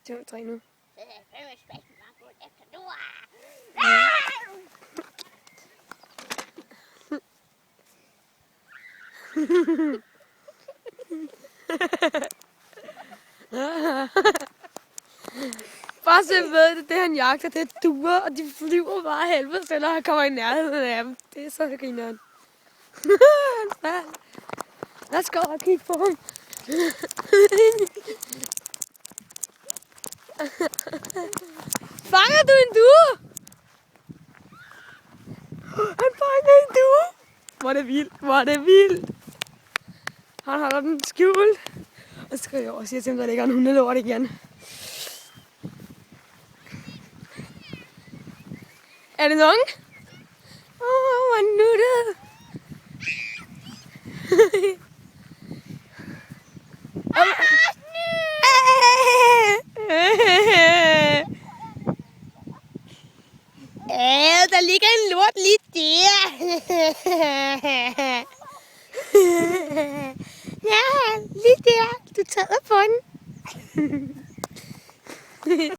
2, 3 nu. Bare så ved det han jagter, det er duer, og de flyver bare helvede, så han kommer i nærheden af dem. Det er så grineren. Lad os gå og kigge på ham. Fanger du en due? Han fanger en due. Hvor er det vildt, hvor er det vildt. Han holder den skjult. Og så skal jeg over og siger til ham, der ligger en hundelort igen. Er det nogen? Hvor nuttet. Der ligger en lort lige der. Ja, lige der. Du tager på den.